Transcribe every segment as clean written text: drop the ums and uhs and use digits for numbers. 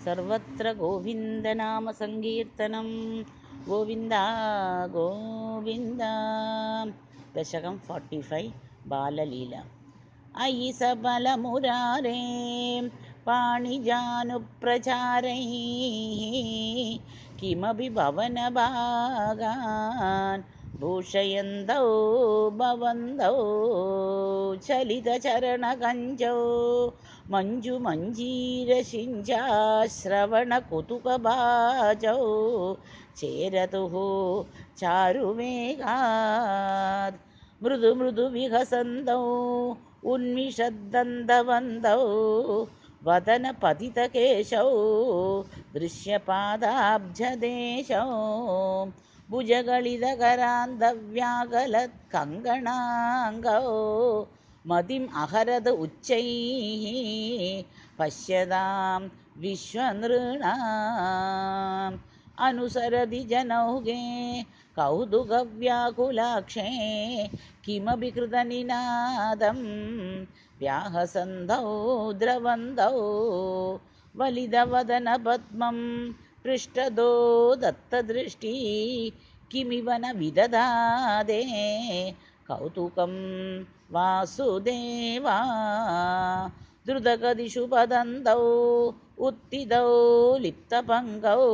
सर्वत्र गोविन्दनामसङ्कीर्तनं गोविन्द गोविन्द। दशकं 45 बाललीला। अयि सबलमुरारे पाणिजानुप्रचारैः किमपि भवनभागान् भूषयन्तौ भवन्तौ चलितचरणकञ्जौ मञ्जुमञ्जीरशिञ्जाश्रवणकुतुकभाजौ चेरतुः चारुवेगात् मृदु मृदु विहसन्तौ उन्मिषद्दन्तवन्तौ वदनपतितकेशौ दृश्यपादाब्जदेशौ भुजगलितकरान्तव्याकलत्कङ्कणाङ्गौ मतिम् अहरद उच्चैः पश्यतां विश्वनृणाम् अनुसरति जनौगे कौतुकव्याकुलाक्षे किमपि कृतनिनादं व्याहसन्तौ द्रवन्तौ वलितवदनपद्मं पृष्ठतो दत्तदृष्टि किमिव न विदधादे कौतुकं वासुदेवा द्रुतगतिषु पतन्तौ उत्थितौ लिप्तपङ्गौ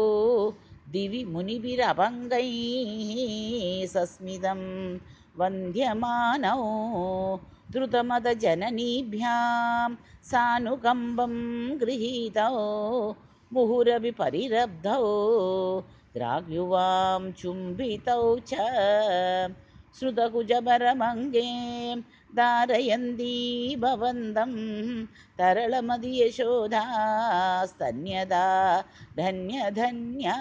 दिवि मुनिभिरभङ्गैः सस्मितं वन्द्यमानौ द्रुतमदजननीभ्यां सानुकम्बं गृहीतौ मुहुरपि परिरब्धौ द्राग्युवां चुम्बितौ च श्रुतकुजभरमङ्गे धारयन्ती भवन्तं तरलमधियशोधा स्तन्यदा धन्यधन्या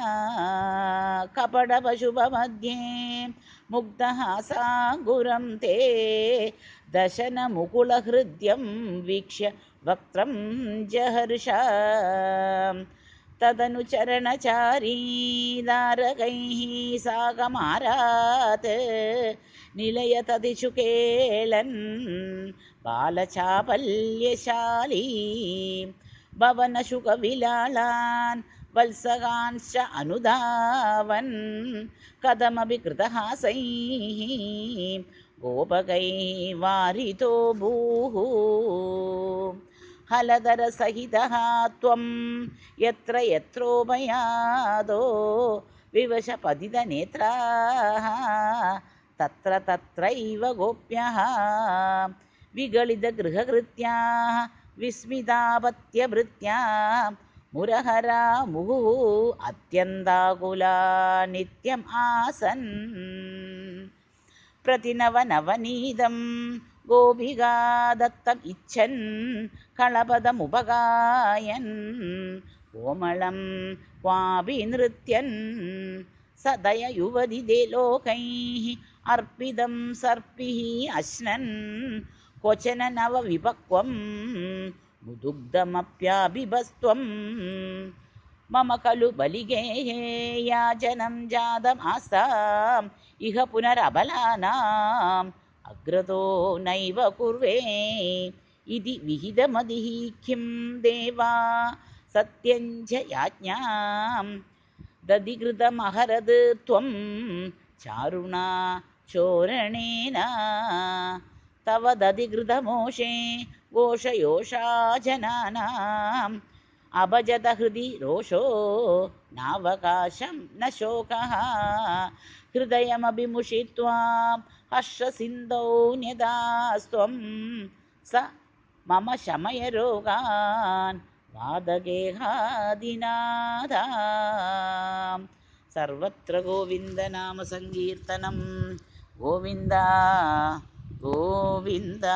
कपटपशुभमध्ये मुग्धहासाङ्कुरं ते दशनमुकुलहृद्यं वीक्ष्य वक्त्रं जहर्षा तदनुचरणचारी दारकैः साकमारात् निलयतदिषु केळन् बालचापल्यशाली भवनशुकविलालान् वत्सकांश्च अनुधावन् कथमपि कृतहासैः गोपकैः वारितो भूः हलधरसहितः त्वं यत्र यत्रोभयादो विवशपतितनेत्राः तत्र तत्रैव गोप्यः विगलितगृहकृत्याः विस्मितापत्यभृत्या मुरहरा मुहुः अत्यन्ताकुला नित्यम् आसन् प्रतिनवनवनीतं गोपिका दत्तम् इच्छन् कलपदमुपगायन् कोमलं क्वापि नृत्यन् सदय युवति दे लोकैः अर्पितं सर्पिः अश्नन् क्वचन नवविपक्वं मुदुग्धमप्याभिभस्त्वं मम खलु बलिगेः याचनं जातमास्ताम् इह पुनरबलानाम् अग्रतो नैव कुर्वे इति विहितमतिः किं देवा सत्यञ्च याज्ञां दधिकृतमहरद् त्वं चारुणा चोरणेन तव दधिकृतमोषे घोषयोषाजनानाम् अभजत हृदि रोषो नावकाशं न शोकः हृदयमभिमुषित्वा हर्षसिन्धौ न्यदास्त्वं स मम शमय रोगान् वादगेहादिनादा। सर्वत्र गोविन्दनामसङ्कीर्तनं गोविन्द गोविन्द।